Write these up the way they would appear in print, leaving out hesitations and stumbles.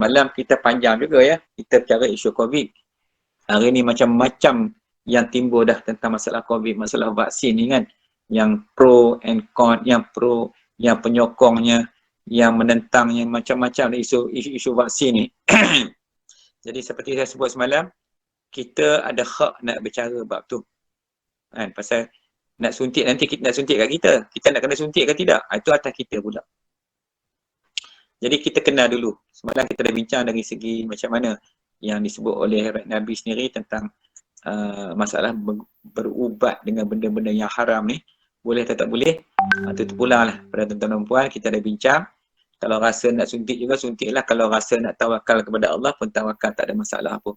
Malam kita panjang juga ya. Kita bicara isu COVID. Hari ni macam-macam yang timbul dah tentang masalah COVID, masalah vaksin ni kan. Yang pro and con, yang pro, yang penyokongnya, yang menentangnya, macam-macam isu vaksin ni. Jadi seperti saya sebut semalam, kita ada hak nak bercara bab tu. Kan? Pasal nak suntik nanti kita nak suntik kat kita. Kita nak kena suntik ke tidak? Itu atas kita pula. Jadi kita kenal dulu. Semalam kita dah bincang dari segi macam mana yang disebut oleh Nabi sendiri tentang masalah berubat dengan benda-benda yang haram ni. Boleh atau tak boleh? Itu pula lah pada tuan-tuan dan puan, kita dah bincang. Kalau rasa nak suntik juga, suntiklah. Kalau rasa nak tawakal kepada Allah pun tawakal, tak ada masalah apa.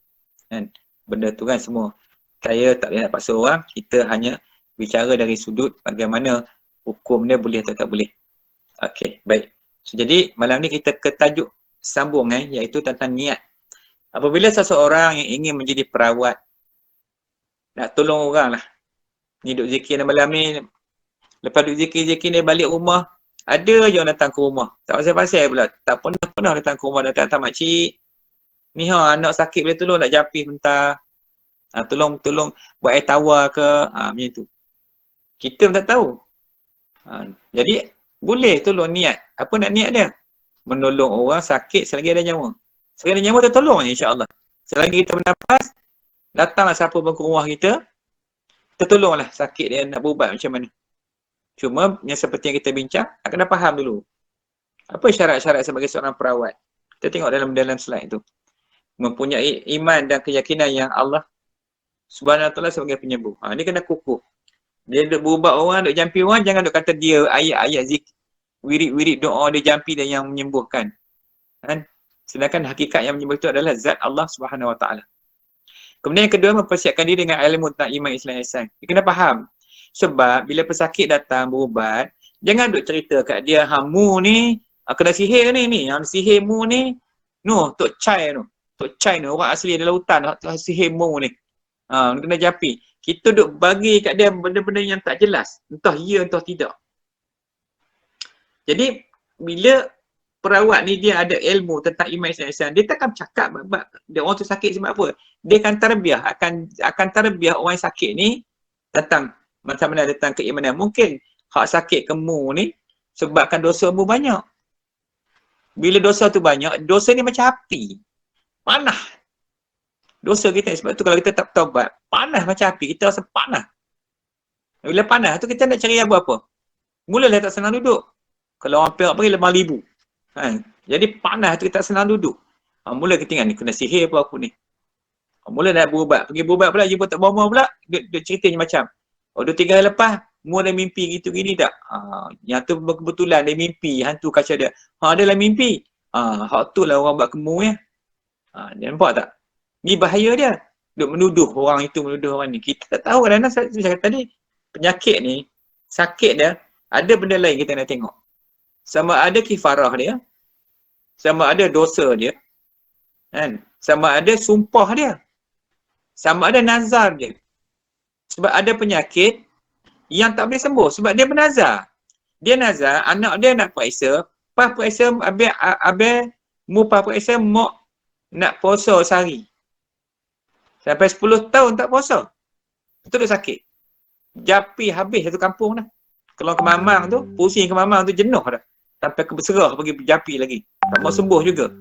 Kan? Benda tu kan semua. Saya tak boleh nak paksa orang, kita hanya bicara dari sudut bagaimana hukum dia boleh atau tak boleh. Okey, baik. So, jadi malam ni kita ke tajuk sambung iaitu tentang niat. Apabila seseorang yang ingin menjadi perawat, nak tolong orang lah. Ni duk zikir malam ni, lepas duk zikir-zikir ni balik rumah, ada je orang datang ke rumah. Tak pasal-pasal pula. Tak pernah datang ke rumah, datang makcik. Ni anak sakit boleh tolong nak japis mentah. Tolong buat air tawar ke. Macam tu. Kita pun tak tahu. Jadi, boleh tolong niat. Apa nak niat dia? Menolong orang sakit selagi ada nyawa. Selagi ada nyawa, kita tolong insya-Allah. Selagi kita bernafas, datanglah siapa pun ke rumah kita, kita tolonglah sakit dia nak berubat macam mana. Cuma yang seperti yang kita bincang, kena faham dulu. Apa syarat-syarat sebagai seorang perawat? Kita tengok dalam slide tu. Mempunyai iman dan keyakinan yang Allah Subhanahu Wa Taala sebagai penyembuh. Dia kena kukuh. Dia duk berubat orang, duk jampi orang, jangan duk kata dia ayat-ayat zikir, wirid-wirid doa dia jampi dan yang menyembuhkan. Kan? Sedangkan hakikat yang menyembuh itu adalah zat Allah Subhanahu Wa Taala. Kemudian yang kedua, mempersiapkan diri dengan ilmu tentang iman, Islam, ihsan. Dia kena faham. Sebab bila pesakit datang berubat, jangan duk cerita kat dia, hamu ni kena sihir ni, yang sihir mu ni, Tok Chai ni, orang asli dalam hutan, sihir mu ni. Kena japi. Kita duk bagi kat dia benda-benda yang tak jelas. Entah ya, entah tidak. Jadi, bila perawat ni dia ada ilmu tentang iman, Islam, ihsan, dia takkan cakap dia orang tu sakit sebab apa. Dia akan terbiah, akan terbiah orang yang sakit ni tentang macam mana tentang keimanan. Mungkin hak sakit kemu ni sebabkan dosa mu banyak. Bila dosa tu banyak, dosa ni macam api. Panah. Dosa kita sebab tu kalau kita tak bertaubat, panas macam api, kita rasa panas. Bila panas tu kita nak cari apa? Mulalah tak senang duduk. Kalau orang Perak pergi 5,000. Jadi panas tu kita tak senang duduk. Mula kita ingat ni kena sihir apa aku ni. Mula nak berubat. Pergi berubat pula, jumpa tak bawa pula, dia ceritanya macam 2-3 hari lepas, mu ada mimpi gitu gini tak? Yang tu kebetulan dia mimpi, hantu kaca dia. Dia lah mimpi. Hak tu lah orang buat kemu ya. Dia nampak tak? Ni bahaya dia. Duk menuduh orang itu, menuduh orang ni. Kita tak tahu kadang-kadang saya kata tadi, penyakit ni, sakit dia, ada benda lain kita nak tengok. Sama ada kifarah dia, sama ada dosa dia, kan? Sama ada sumpah dia, sama ada nazar dia. Sebab ada penyakit yang tak boleh sembuh sebab dia bernazar. Dia nazar, anak dia nak periksa, pas periksa, habis mu pas periksa, mak nak puasa sehari. Sampai 10 tahun tak puasa. Itu dia sakit. Japi habis satu kampung dah. Kalau ke Mamang tu, pusing ke Mamang tu jenuh dah. Sampai ke berserah pergi japi lagi. Tak mau sembuh juga.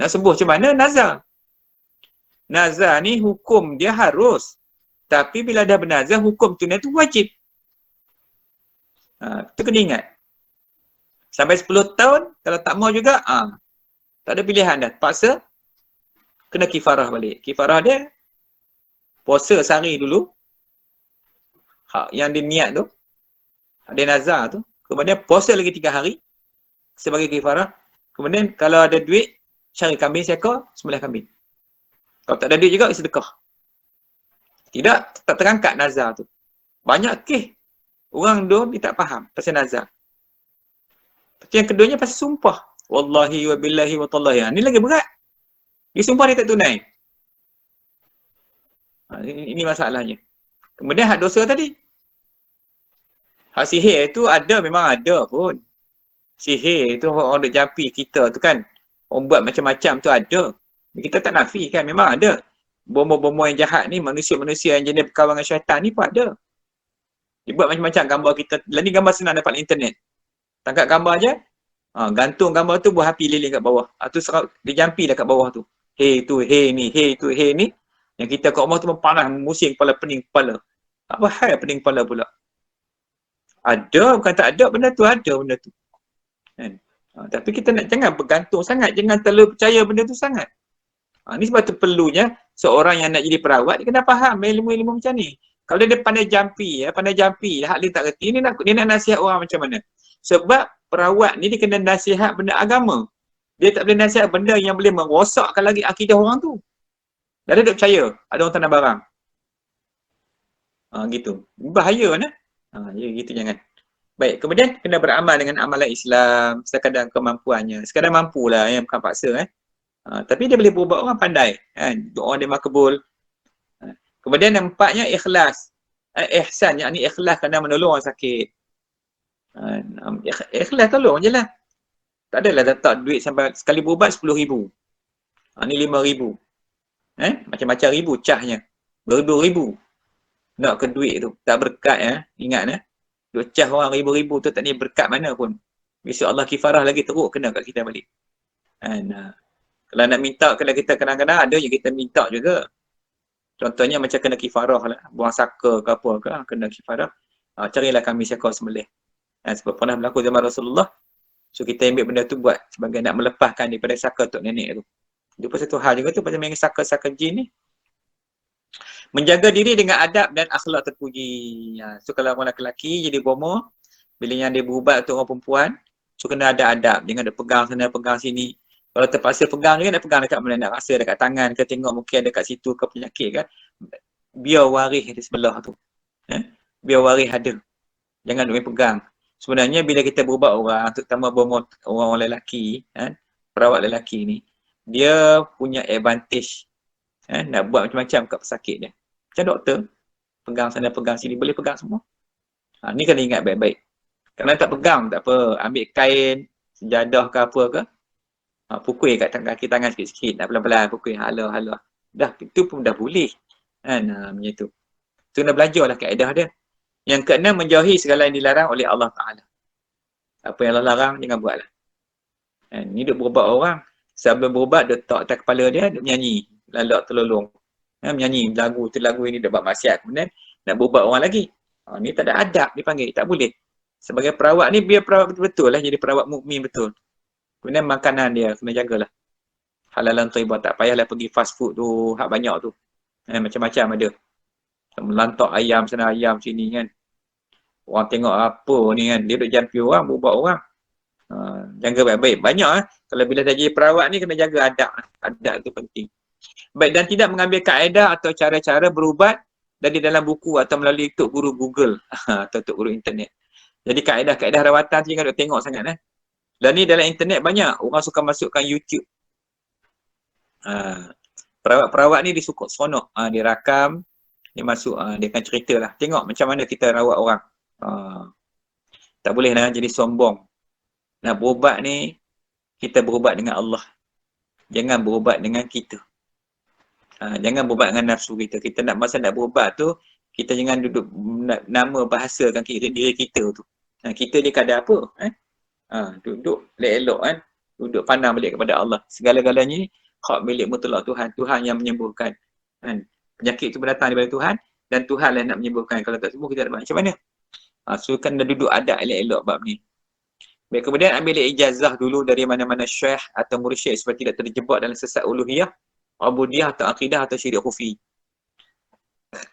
Nak sembuh macam mana? Nazar. Nazar ni hukum dia harus. Tapi bila dah bernazar, hukum tu wajib. Itu kena ingat. Sampai 10 tahun, kalau tak mau juga, tak ada pilihan dah. Paksa, kena kifarah balik. Kifarah dia, puasa sehari dulu. Yang dia niat tu, dia nazar tu. Kemudian puasa lagi 3 hari sebagai kifarah. Kemudian kalau ada duit, cari kambing seekor, sembelih kambing. Kalau tak ada duit juga, sedekah. Tidak, tak terangkat nazar tu. Banyak kes orang tu dia tak faham pasal nazar. Yang keduanya pasal sumpah. Wallahi wa billahi wa tallahi. Ni lagi berat. Dia sumpah dia tak tunai. Ini masalahnya. Kemudian hak dosa tadi. Hak sihir tu ada, memang ada pun. Sihir tu orang duk jampi kita tu kan. Orang buat macam-macam tu ada. Kita tak nafi kan, memang ada. Bomoh-bomoh yang jahat ni, manusia-manusia yang jenis berkawan dengan syaitan ni pun ada. Dia buat macam-macam gambar kita. Lah ni gambar senang dapat internet. Tangkap gambar je, gantung gambar tu, buah api lilin kat bawah. Tu serap, dia jampi dah kat bawah tu. Hey tu, hey ni, hey tu, hey ni. Yang kita kat rumah tu panas, musing kepala, pening kepala. Apa hal pening kepala pula? Ada, bukan tak ada benda tu, ada benda tu. Kan? Tapi kita nak jangan bergantung sangat, jangan terlalu percaya benda tu sangat. Ni sebab tu perlunya seorang yang nak jadi perawat, dia kena faham ilmu-ilmu macam ni. Kalau dia pandai jampi, hak dia tak reti, dia nak nasihat orang macam mana? Sebab perawat ni dia kena nasihat benda agama. Dia tak boleh nasihat benda yang boleh merosakkan lagi akidah orang tu. Dah dia tak percaya, ada orang tanam barang. Gitu. Bahaya kan? Ya gitu jangan. Baik, kemudian kena beramal dengan amalan Islam sekadar kemampuannya. Sekadar mampulah, bukan paksa. Tapi dia boleh berubah orang pandai. Kan? Doa dia makbul. Kemudian yang empatnya ikhlas. Ihsan, yakni ikhlas kerana menolong orang sakit. Ikhlas tolong je lah. Tak adalah letak duit sampai sekali berubat 10,000. Ni 5,000. Macam-macam ribu cahnya. Beribu-ribu. Nak ke duit tu. Tak berkat ingat duk cah orang ribu-ribu tu tak ni berkat mana pun. Besok Allah kifarah lagi teruk kena kat kita balik. Kalau nak minta kena kita kadang-kadang ada je kita minta juga. Contohnya macam kena kifarah lah. Buang saka ke apa ke kena kifarah. Carilah kami siapa sembelih. Sebab pernah berlaku zaman Rasulullah. So kita ambil benda tu buat sebagai nak melepaskan daripada saka tok nenek tu. Dia pun satu hal juga tu pasal main saka-saka jin ni. Menjaga diri dengan adab dan akhlak terpuji. So kalau orang lelaki jadi bomoh, bila yang dia berubat untuk orang perempuan, so kena ada adab. Jangan ada pegang sana, pegang sini. Kalau terpaksa pegang juga, nak pegang dekat mana, nak rasa dekat tangan ke, tengok mungkin ada kat situ ke penyakit kan. Biar waris di sebelah tu. Biar waris ada. Jangan duk pegang. Sebenarnya bila kita berubat orang, terutama bomoh orang lelaki, perawat lelaki ni, dia punya advantage. Nak buat macam-macam kat pesakit dia. Macam doktor, pegang sana, pegang sini, boleh pegang semua. Ni kena ingat baik-baik. Kalau tak pegang, tak apa. Ambil kain, sejadah ke apa ke, pukul kat kaki tangan sikit-sikit. Nak pelan-pelan, pukul halah. Dah, itu pun dah boleh. Macam tu. So, kena belajarlah kaedah dia. Yang keenam, menjauhi segala yang dilarang oleh Allah Ta'ala. Apa yang Allah larang, jangan buatlah. Ni duk berubat orang. Sebelum berubat, dia letak atas kepala dia, dia menyanyi. Lalak terlolong. Menyanyi lagu tu, lagu ini dia buat maksiat. Kemudian nak berubat orang lagi. Ni tak ada adab dipanggil, tak boleh. Sebagai perawat ni, biar perawat betul-betul lah, jadi perawat mukmin betul. Kemudian makanan dia kena jagalah. Halalan thayyibah, tak payahlah pergi fast food tu, hak banyak tu. Macam-macam ada. Melantak ayam sana, ayam sini kan. Orang tengok apa ni kan, dia duk jampi orang, berubat orang. Jaga baik-baik. Banyak kalau bila dah jadi perawat ni kena jaga adab. Adab tu penting. Baik, dan tidak mengambil kaedah atau cara-cara berubat dari dalam buku atau melalui tok guru Google atau tok guru internet. Jadi kaedah-kaedah rawatan tu jangan duk tengok sangat Dan ni dalam internet banyak orang suka masukkan YouTube. Perawat-perawat ni dia suka seronok. Dia rakam, dia masuk, dia akan cerita lah. Tengok macam mana kita rawat orang. Tak boleh jadi sombong. Nak berubat ni, kita berubat dengan Allah. Jangan berubat dengan kita. Jangan berubat dengan nafsu kita. Kita nak masa nak berubat tu, kita jangan duduk nama bahasakan diri kita tu. Kita ni kadar apa? Duduk elok kan. Duduk pandang balik kepada Allah. Segala-galanya ni hak milik mutlak Tuhan. Tuhan yang menyembuhkan. Penyakit tu berdatang daripada Tuhan dan Tuhan lah nak menyembuhkan. Kalau tak sembuh kita dapat macam mana? So kan dah duduk adab elok-elok bab ni. Baik, kemudian ambil ijazah dulu dari mana-mana syekh atau mursyid supaya tidak terjebak dalam sesat uluhiyah, ubudiyah atau akidah atau syirik khufi.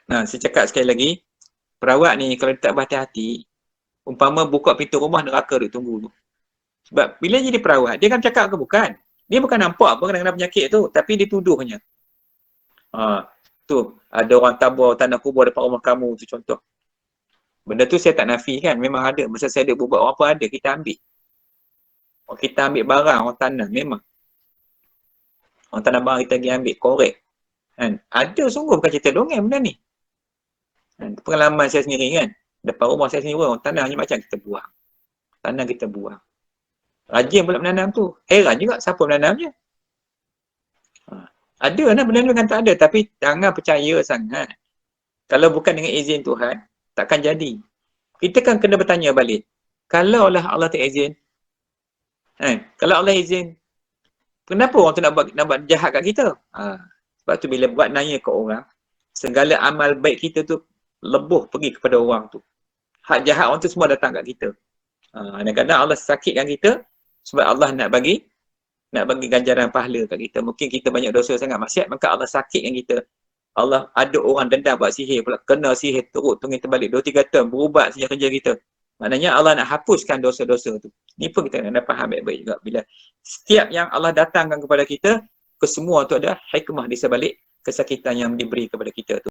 Saya cakap sekali lagi, perawat ni kalau tak berhati-hati, umpama buka pintu rumah neraka dia tunggu tu. Sebab bila jadi perawat, dia kan cakap ke bukan? Dia bukan nampak apa kena penyakit tu, tapi dia tuduhnya. Tu ada orang tabur tanah kubur depan rumah kamu tu contoh. Benda tu saya tak nafi kan, memang ada. Masa saya ada berubat orang apa ada, kita ambil. Kita ambil barang orang tanah, memang. Orang tanah barang kita pergi ambil, korek. Ada sungguh bukan cerita dongeng benda ni. Pengalaman saya sendiri kan. Depan rumah saya sendiri, orang tanah macam kita buang. Tanah kita buang. Rajin pula menanam tu. Heran juga siapa menanamnya. Ada lah benda tu kan tak ada. Tapi jangan percaya sangat. Kalau bukan dengan izin Tuhan, takkan jadi. Kita kan kena bertanya balik. Kalau lah Allah tak izin, kalau Allah izin, kenapa orang tu nak buat jahat kat kita? Sebab tu bila buat nanya ke orang, segala amal baik kita tu lebuh pergi kepada orang tu. Hak jahat orang tu semua datang kat kita. Kadang-kadang Allah sakitkan kita sebab Allah nak bagi ganjaran pahala kat kita. Mungkin kita banyak dosa sangat maksiat, maka Allah sakitkan kita. Allah ada orang dendam buat sihir pula, kena sihir teruk tunggu terbalik 2-3 tahun berubat saja kerja kita. Maknanya Allah nak hapuskan dosa-dosa tu. Ni pun kita kena faham baik-baik juga. Bila setiap yang Allah datangkan kepada kita, kesemua tu ada hikmah di sebalik kesakitan yang diberi kepada kita tu.